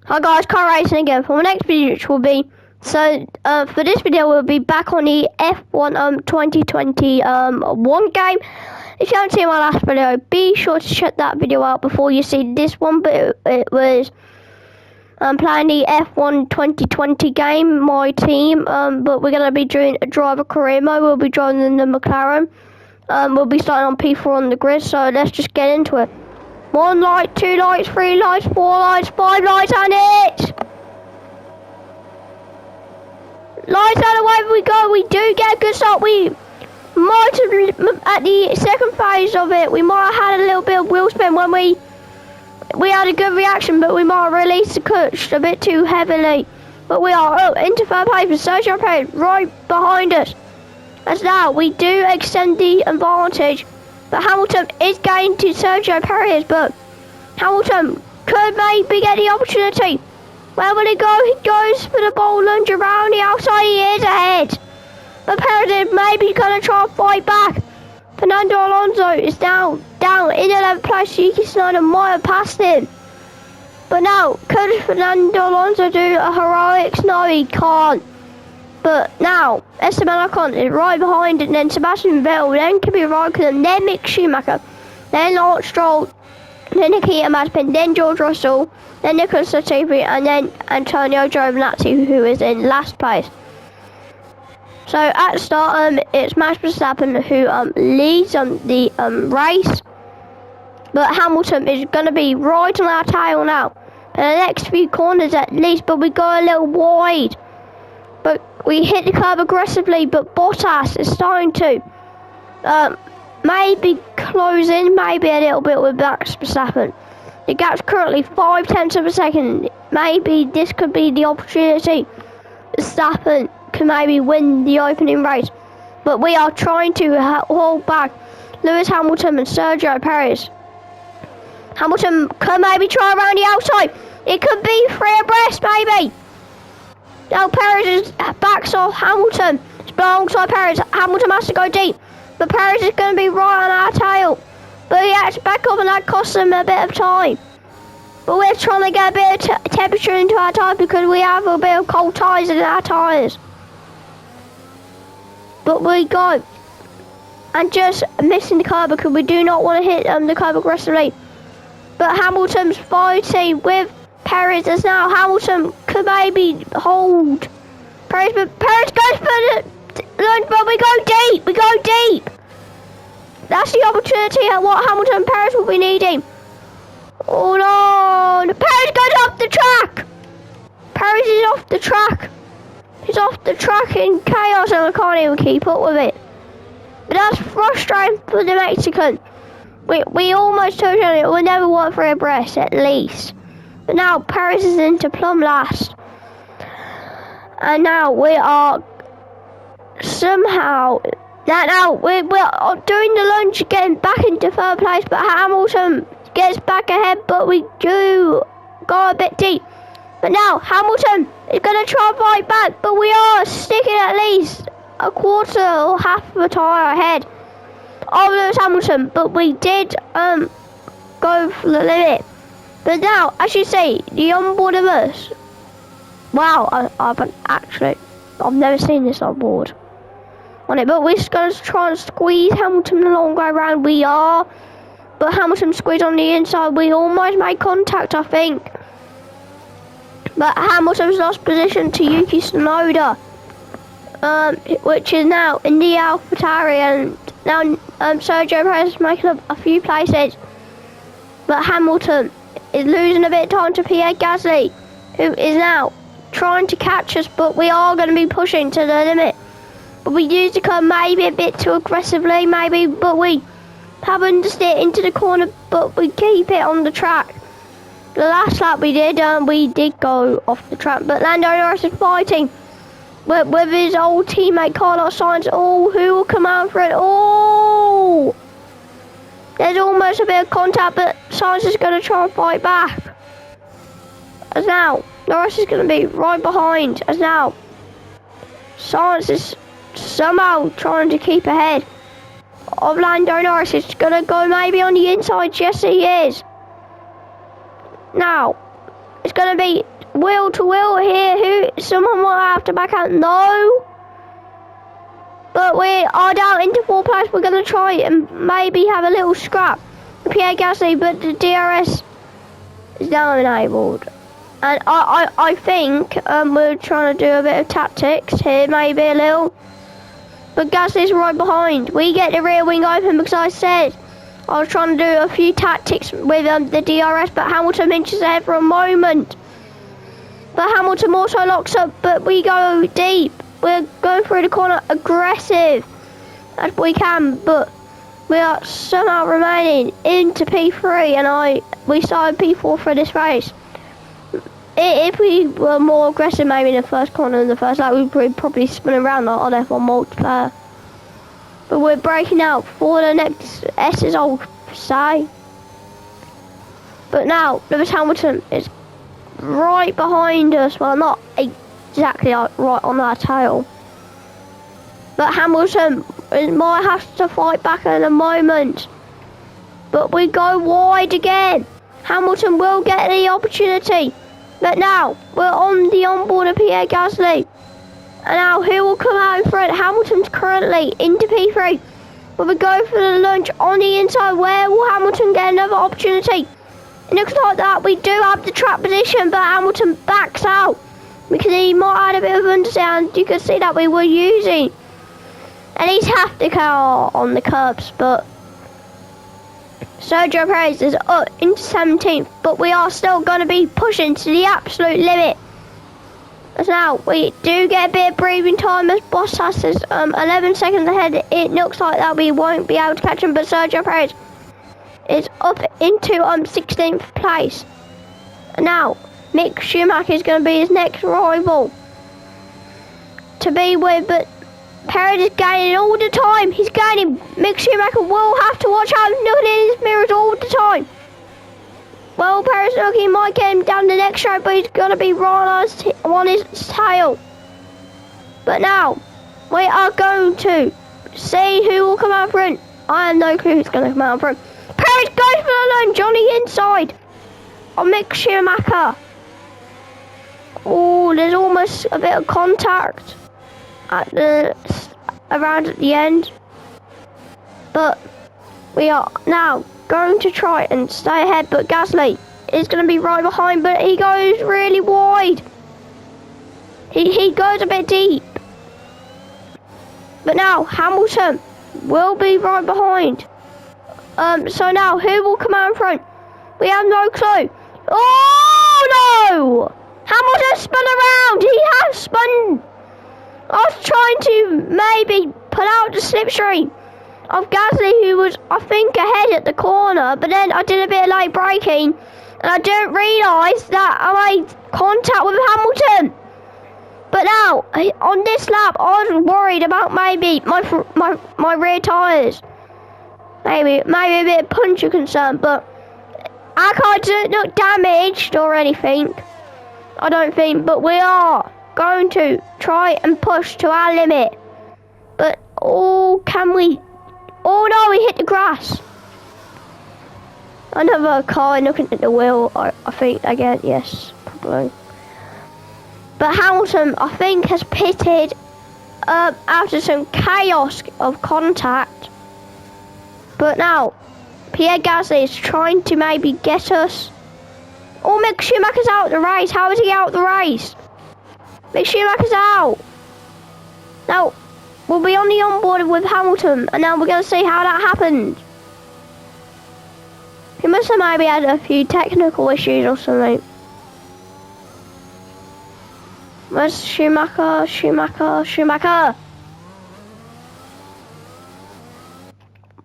Hi guys, car racing again. For the next video, which will be for this video, we'll be back on the F1 2020 one game. If you haven't seen my last video, be sure to check that video out before you see this one. But it was playing the F1 2020 game, my team. But we're gonna be doing a driver career mode. We'll be driving the McLaren. We'll be starting on P4 on the grid. So let's just get into it. 1 light, 2 lights, 3 lights, 4 lights, 5 lights, and it! Lights out of the way we go. We do get a good start. We might have, at the second phase of it, we might have had a little bit of wheel spin when we had a good reaction, but we might have released the clutch a bit too heavily. But we are into third place with Sergio Perez right behind us. As now, we do extend the advantage. But Hamilton is going to Sergio Perez, but Hamilton could maybe get the opportunity. Where will he go? He goes for the ball lunge around the outside. He is ahead. But Perez is maybe going to try and fight back. Fernando Alonso is down in 11th place. Yuki Tsunoda might have passed him. But now, could Fernando Alonso do a heroics? No, he can't. But now, Esteban Ocon is right behind, and then Sebastian Vettel, then Kimi Raikkonen, then Mick Schumacher, then Lance Stroll, then Nikita Mazepin, then George Russell, then Nicholas Latifi, and then Antonio Giovinazzi, who is in last place. So at the start, it's Max Verstappen who leads the race, but Hamilton is going to be right on our tail now. For the next few corners at least, but we go a little wide. But we hit the curb aggressively, but Bottas is starting to maybe close in, maybe a little bit with Max Verstappen. The gap's currently 0.5 of a second. Maybe this could be the opportunity. Verstappen can maybe win the opening race. But we are trying to hold back Lewis Hamilton and Sergio Perez. Hamilton could maybe try around the outside. It could be 3 abreast, maybe. Now Perez backs off Hamilton. It's alongside Perez. Hamilton has to go deep. But Perez is going to be right on our tail. But he has to back up, and that costs him a bit of time. But we're trying to get a bit of temperature into our tyres because we have a bit of cold tyres in our tyres. But we go. And just missing the curb because we do not want to hit the curb aggressively. But Hamilton's fighting with Perez as now. Hamilton could maybe hold Perez, but Perez goes for the lunge, but we go deep. We go deep. That's the opportunity at what Hamilton and Perez will be needing. Oh no! Perez goes off the track. Perez is off the track. He's off the track in chaos, and I can't even keep up with it. But that's frustrating for the Mexican. We almost told him it will never work for abreast at least. But now Perez is into plumb last. And now we are somehow... Now we're doing the lunge, getting back into third place. But Hamilton gets back ahead, but we do go a bit deep. But now Hamilton is going to try and fight back. But we are sticking at least a quarter or half of a tyre ahead of Lewis Hamilton. But we did go for the limit. But now, as you see, the onboard of us. Wow, I've never seen this onboard on it. But we're just going to try and squeeze Hamilton the long way around. We are. But Hamilton squeezed on the inside. We almost made contact, I think. But Hamilton's lost position to Yuki Tsunoda. Which is now in the AlphaTauri. And now Sergio Perez is making up a few places. But Hamilton is losing a bit of time to Pierre Gasly, who is now trying to catch us, but we are going to be pushing to the limit. But we use the curve maybe a bit too aggressively, maybe, but we haven't steered into the corner, but we keep it on the track. The last lap we did go off the track, but Lando Norris is fighting with his old teammate Carlos Sainz. Oh, who will come out for it? Oh! There's almost a bit of contact, but Sainz is going to try and fight back. As now, Norris is going to be right behind. As now, Sainz is somehow trying to keep ahead of Lando Norris. It's going to go maybe on the inside. Yes, he is. Now, it's going to be wheel to wheel here. Someone will have to back out. No. But we are down into 4th place. We're going to try and maybe have a little scrap. Pierre Gasly, but the DRS is now enabled. And I think we're trying to do a bit of tactics here, maybe a little. But Gasly's right behind. We get the rear wing open because I said I was trying to do a few tactics with the DRS, but Hamilton inches ahead for a moment. But Hamilton also locks up, but we go deep. We're going through the corner aggressive as we can, but we are somehow remaining into P3, and we started P4 for this race. If we were more aggressive maybe in the first corner than the first lap, we'd probably spin around like on F1 multiplayer. But we're breaking out for the next S's, I'll say. But now, Lewis Hamilton is right behind us. Well, not exactly right on our tail. But Hamilton might have to fight back in a moment. But we go wide again. Hamilton will get the opportunity. But now, we're on the onboard of Pierre Gasly. And now, who will come out in front? Hamilton's currently into P3. But we go for the lunge on the inside. Where will Hamilton get another opportunity? It looks like that we do have the track position, but Hamilton backs out. Because he might have a bit of understand. You can see that we were using at least half the car on the curbs, but Sergio Perez is up into 17th, but we are still going to be pushing to the absolute limit. As now, we do get a bit of breathing time as Bottas is 11 seconds ahead. It looks like that we won't be able to catch him, but Sergio Perez is up into 16th place. And now, Mick Schumacher is going to be his next rival to be with, but Perez is gaining all the time. He's gaining. Mick Schumacher will have to watch out, looking in his mirrors all the time. Well, Perez looking, he might get him down the next straight, but he's going to be right on his tail. But now, we are going to see who will come out front. I have no clue who's going to come out front. Perez goes for the lunge on the inside on Mick Schumacher. Oh, there's almost a bit of contact around at the end, but we are now going to try and stay ahead, but Gasly is going to be right behind, but he goes really wide. He goes a bit deep, but now Hamilton will be right behind. So now who will come out in front? We have no clue. Oh no! Hamilton spun around. He has spun. I was trying to maybe pull out the slipstream of Gasly, who was, I think, ahead at the corner, but then I did a bit of late braking, and I didn't realise that I made contact with Hamilton. But now, on this lap, I was worried about maybe my rear tyres. Maybe a bit of puncture concern, but our car didn't look damaged or anything, I don't think, but we are going to try and push to our limit. But can we? Oh no, we hit the grass. Another car looking at the wheel, I think again, yes, probably. But Hamilton, I think, has pitted after some chaos of contact. But now, Pierre Gasly is trying to maybe get us. Oh, Mick Schumacher's out the race. How is he out the race? Mick Schumacher's out. Now, we'll be on the onboard with Hamilton, and now we're going to see how that happened. He must have maybe had a few technical issues or something. Where's Schumacher? Schumacher!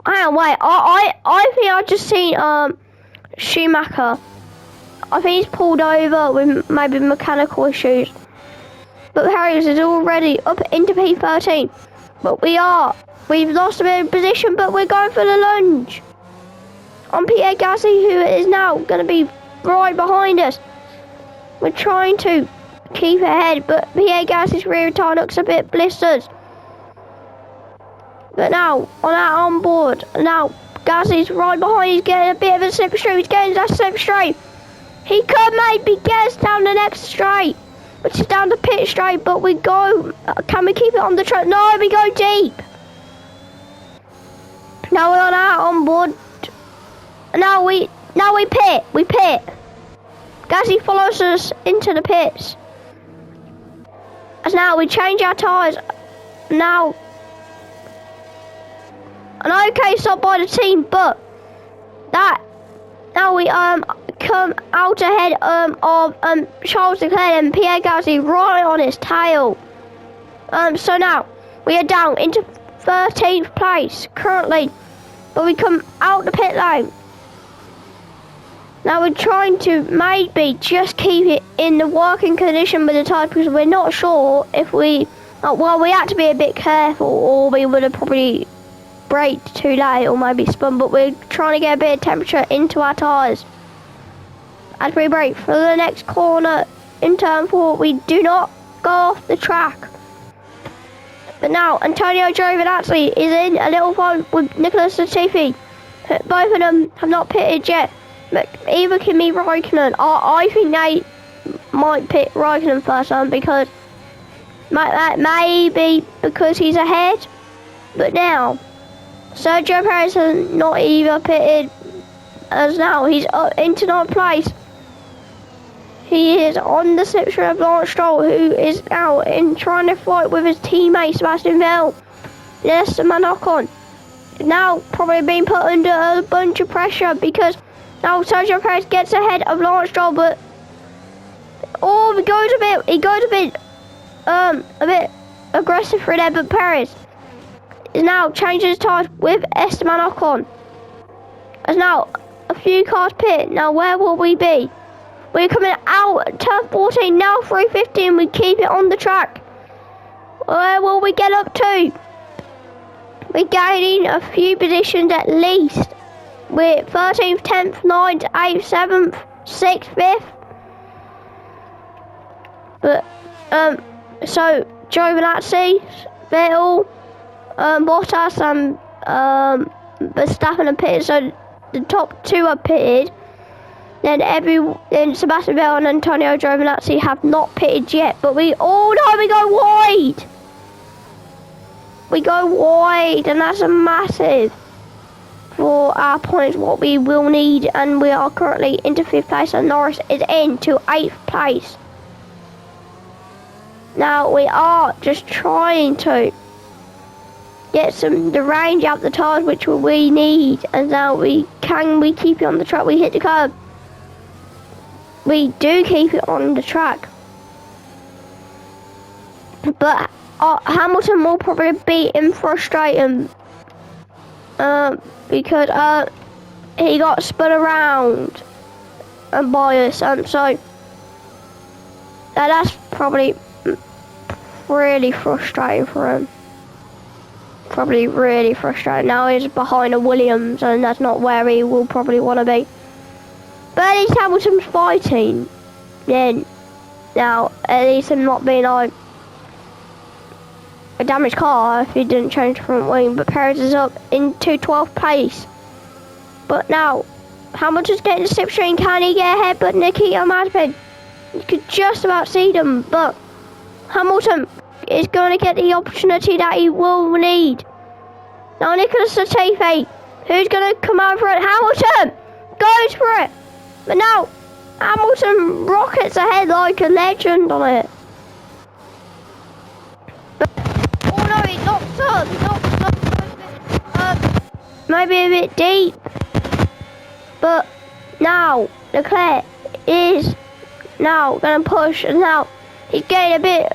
Hang on, wait. I think I've just seen Schumacher. I think he's pulled over with maybe mechanical issues. But Perez is already up into P13. But we've lost a bit of position, but we're going for the lunge on Pierre Gasly, who is now going to be right behind us. We're trying to keep ahead, but Pierre Gasly's rear tire looks a bit blistered. But now, on our onboard, now Gasly's right behind, he's getting a bit of a slipstream, he's getting that slipstream. He could maybe get us down the next straight, which is down the pit straight, but we go, can we keep it on the track? No, we go deep. Now we're on our onboard. Now we pit. Gazzy follows us into the pits. As now we change our tyres. Now, an okay stop by the team, but now we come out ahead of Charles Leclerc and Pierre Gasly right on his tail. So now we are down into 13th place currently, but we come out the pit lane. Now we're trying to maybe just keep it in the working condition with the tyre, because we're not sure if we had to be a bit careful, or we would have probably braked too late or maybe spun, but we're trying to get a bit of temperature into our tyres as we brake for the next corner in turn 4. We do not go off the track. But now Antonio Giovinazzi is in a little fight with Nicholas Latifi. Both of them have not pitted yet. But either can be Raikkonen. I think they might pit Raikkonen first time, because maybe because he's ahead. But now Sergio Perez has not even pitted, as now he's up into 9th place. He is on the slipstream of Lawrence Stroll, who is now trying to fight with his teammate Sebastian Vettel. Yes, the Ocon now probably being put under a bunch of pressure, because now Sergio Perez gets ahead of Lawrence Stroll, but he goes a bit aggressive for there, but Perez is now changing his tyres with Esteban Ocon. As now a few cars pit. Now where will we be? We're coming out turn 14, now 315, we keep it on the track. Where will we get up to? We're gaining a few positions at least. We're 13th, 10th, 9th, 8th, 7th, 6th, 5th. But, so Giovinazzi, Vettel, Bottas and Verstappen are pitted, so the top 2 are pitted. Then Sebastian Vettel and Antonio Giovinazzi have not pitted yet, but we go wide. We go wide, and that's a massive for our points, what we will need, and we are currently into 5th place, and Norris is into 8th place. Now we are just trying to get the range out the tyres, which we need, and now we keep it on the track. We hit the curb. We do keep it on the track, but Hamilton will probably be in frustration because he got spun around by us, so that's probably really frustrating for him. Probably really frustrating. Now he's behind a Williams, and that's not where he will probably want to be. But at least Hamilton's fighting. Then now at least him not being like a damaged car if he didn't change the front wing. But Perez is up into 12th place. But now Hamilton's getting the slipstream. Can he get ahead? But Nikita Mazepin, you could just about see them. But Hamilton is going to get the opportunity that he will need. Now Nicholas Latifi, who's going to come out for it? Hamilton goes for it. But now Hamilton rockets ahead like a legend on it. Oh no, he knocks up. Maybe a bit deep. But now Leclerc is now going to push, and now he's getting a bit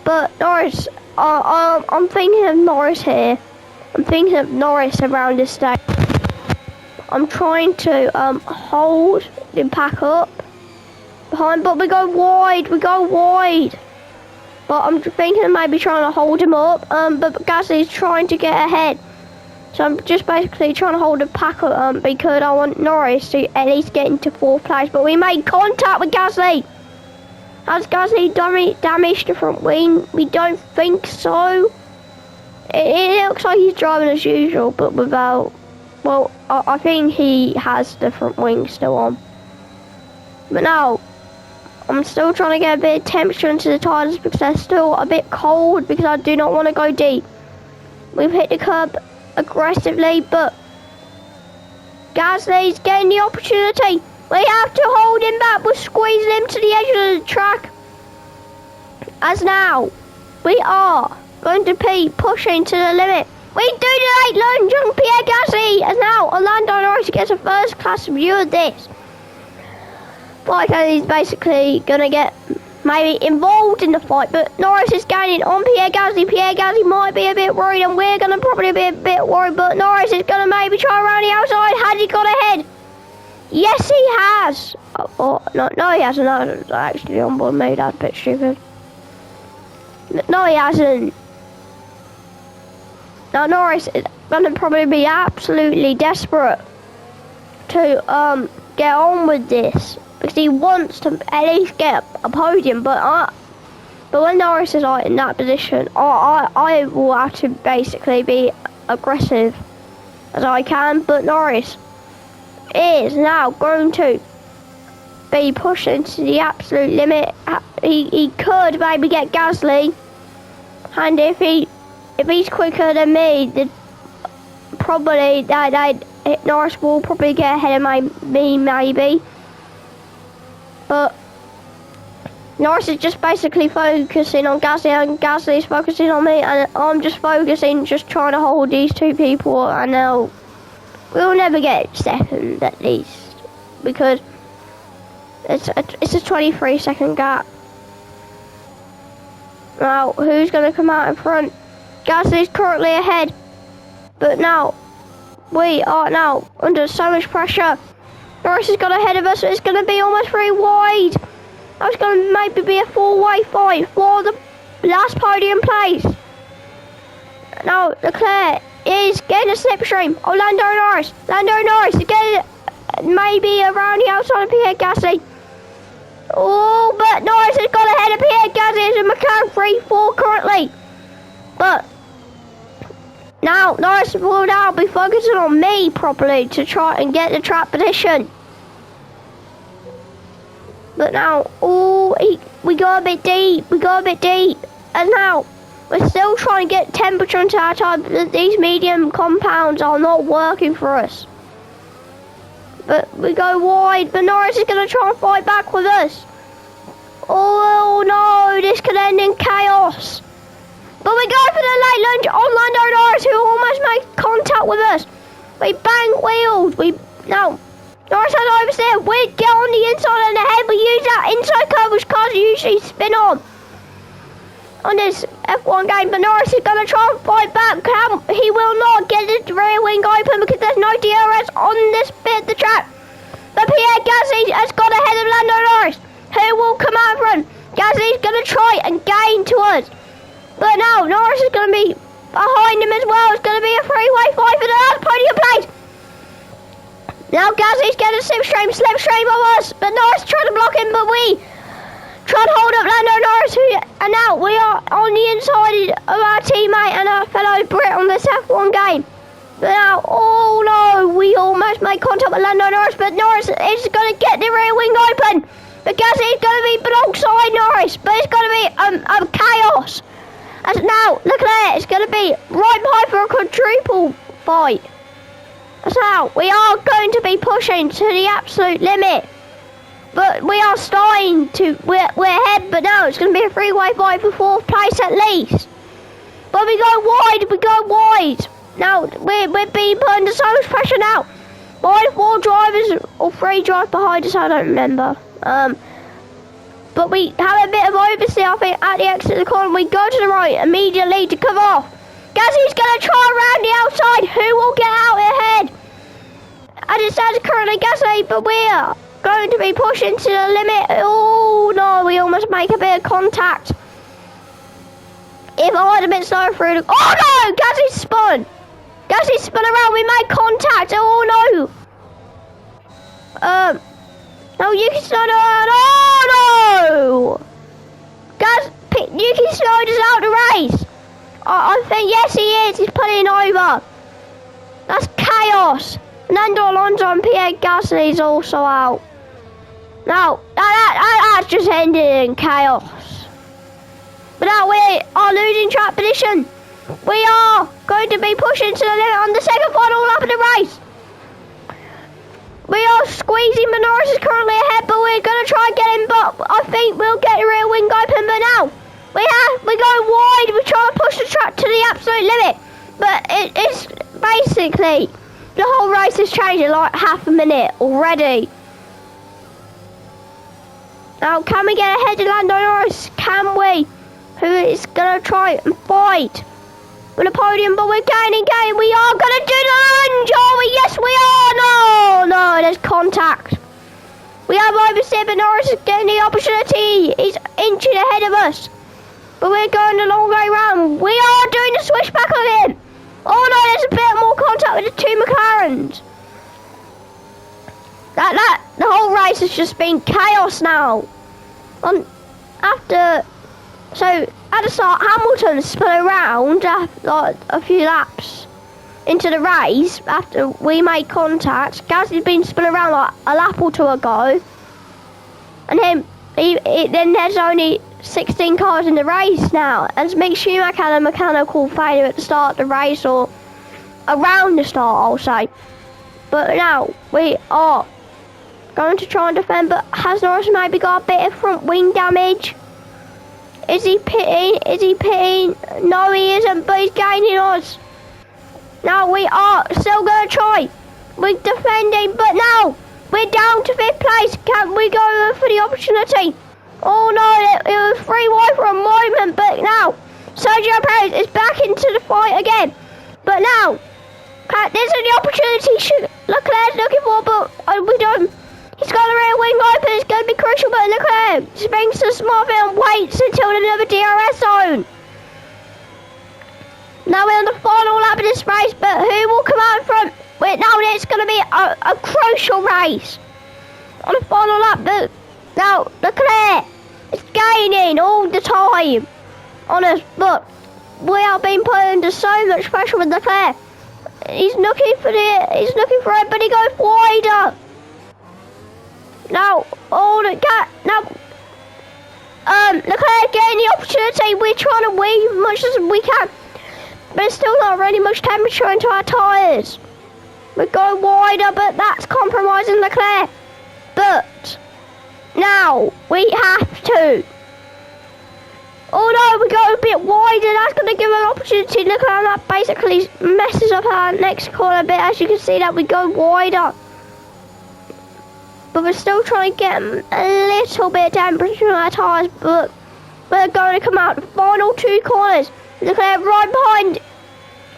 but Norris, I'm thinking of Norris here. I'm thinking of Norris around this stage. I'm trying to hold the pack up behind, but we go wide. But I'm thinking of maybe trying to hold him up, but Gasly's trying to get ahead. So I'm just basically trying to hold the pack up because I want Norris to at least get into 4th place. But we made contact with Gasly. Has Gasly damaged the front wing? We don't think so. It looks like he's driving as usual, but without Well, I think he has the front wing still on. But now, I'm still trying to get a bit of temperature into the tyres because they're still a bit cold because I do not want to go deep. We've hit the curb aggressively, but Gasly's getting the opportunity. We have to hold him back. We're squeezing him to the edge of the track. As now, we are going to be pushing to the limit. We do the late lunge on Pierre Gasly. As now, Orlando Norris gets a first class view of this. Like he's basically going to get maybe involved in the fight, but Norris is gaining on Pierre Gasly. Pierre Gasly might be a bit worried, and we're going to probably be a bit worried, but Norris is going to maybe try around the outside. Has he got ahead? Yes, he has. No, he hasn't. That's actually on board me. That's a bit stupid. No, he hasn't. Now, Norris is going to probably be absolutely desperate to get on with this because he wants to at least get a podium. But when Norris is in that position, I will have to basically be aggressive as I can. But Norris is now going to be pushing to the absolute limit. He could maybe get Gasly, and if he's quicker than me, then probably Norris will probably get ahead of me maybe. But Norris is just basically focusing on Gasly, and Gasly is focusing on me, and I'm just focusing, just trying to hold these two people, and we'll never get second at least, because it's a 23-second gap. Now, who's going to come out in front? Gasly's currently ahead, but now we are now under so much pressure. Norris has got ahead of us, so it's going to be almost very wide. That's going to maybe be a four-way fight for the last podium place. Now, Leclerc is getting a slipstream. Lando Norris is getting maybe around the outside of Pierre Gasly. Oh, but Norris has got ahead of Pierre Gasly. It's a McLaren 3-4 currently. But now Norris will now be focusing on me properly to try and get the track position. But now, we got a bit deep. And now, we're still trying to get temperature into our tire, but these medium compounds are not working for us. But we go wide, but Norris is going to try and fight back with us. Oh no, this could end in chaos. But we go for the late lunge on Lando Norris, who almost made contact with us. We bang wheels. Now, Norris has oversteered. We get on the inside and ahead. We use that inside curve, which cars usually spin on this F1 game. But Norris is going to try and fight back. He will not get the rear wing open because there's no DRS on this bit of the track. But Pierre Gasly has got ahead of Lando Norris, who will come out in front. Gasly's going to try and gain to us. But now, Norris is going to be behind him as well. It's going to be a three-way fight for the last podium place. Now Gasly's getting a slipstream of us, but Norris tried to block him, but we tried to hold up Lando Norris, and now we are on the inside of our teammate and our fellow Brit on this F1 game. But now, oh no, we almost made contact with Lando Norris, but Norris is going to get the rear wing open. But Gasly is going to be alongside Norris, but it's going to be a chaos. As now, Leclerc is going to be right behind for a quadruple fight. So now, we are going to be pushing to the absolute limit. But we are starting to, we're ahead, but now it's going to be a three-way fight for fourth place at least. But we go wide. Now, we're being put under so much pressure now. By the 4 drivers, or 3 drivers behind us, I don't remember. But we have a bit of oversteer, I think, at the exit of the corner. We go to the right immediately to come off. Gasly's going to try around the outside. Who will get out ahead? As it stands currently, Gasly, but we're going to be pushing to the limit. Oh no, we almost make a bit of contact. If I had a bit slower through the... Oh no, Gasly spun. Gasly spun around, we made contact. Oh no. No, Yuki Tsunoda. Oh no. Yuki Tsunoda's out the race. I think, yes he is, he's pulling over. That's chaos. Nando Alonso and Pierre Gasly's also out. Now, that's just ended in chaos. But now we are losing track position. We are going to be pushing to the limit on the second final lap of the race. We are squeezing, but Norris is currently ahead, but we're going to try and get him, but I think we'll get the rear wing open, but now we're going wide. We're trying to push the track to the absolute limit, but it's basically, the whole race has changed in like half a minute already. Now, can we get ahead of Lando Norris? Can we? Who is going to try and fight for the podium? But we're gaining. We are going to do the lunge. Are we? Yes, we are. No, there's contact. We have oversteered, but Norris is getting the opportunity. He's inching ahead of us. But we're going the long way round. We are doing the switchback on him. Oh no, there's a bit more contact with the two McLarens. The whole race has just been chaos now. So at the start, Hamilton spun around after a few laps into the race after we made contact. Gasly's been spun around like a lap or two ago, and then there's only 16 cars in the race now. And Mick Schumacher had a mechanical failure at the start of the race, or around the start, I'll say. But now we are going to try and defend, but has Norris maybe got a bit of front wing damage? Is he pitting? No, he isn't, but he's gaining us. Now we are still going to try. We're defending, but now we're down to 5th place. Can we go for the opportunity? Oh no, it was 3 wide for a moment, but now Sergio Perez is back into the fight again. But now, this is the opportunity Leclerc's looking for, but we don't. He's got the rear wing open, it's going to be crucial, but Leclerc springs to the smart bit and waits until another DRS zone. Now we're on the final lap of this race, but who will come out in front? Now it's going to be a crucial race. On the final lap, but now Leclerc is gaining all the time on us, but we are being put under so much pressure with Leclerc. He's looking for it, but he goes wider. Now, Leclerc getting the opportunity. We're trying to weave as much as we can, but it's still not really much temperature into our tyres. We're going wider, but that's compromising Leclerc. But now we have to. Oh no, we go a bit wider. That's going to give an opportunity. Look at that, basically messes up our next corner a bit. As you can see, that we go wider. But we're still trying to get a little bit of temperature on our tyres, but we're going to come out the final 2 corners. Leclerc right behind.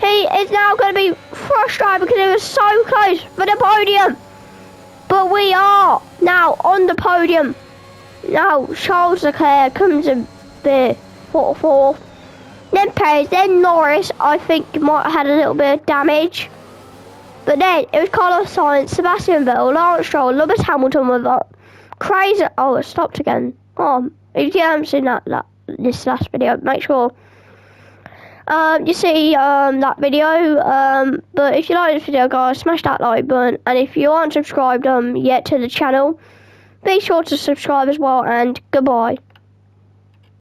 He is now going to be frustrated because he was so close for the podium. But we are now on the podium. Now Charles Leclerc comes in the 4th. Then Perez, then Norris, I think might have had a little bit of damage. But then it was Carlos Sainz, Sebastian Vettel, Lawrence Stroll, Lewis Hamilton with a crazy. Oh, it stopped again. Oh, if you haven't seen this last video, make sure you see that video. But if you like this video, guys, smash that like button. And if you aren't subscribed yet to the channel, be sure to subscribe as well. And goodbye.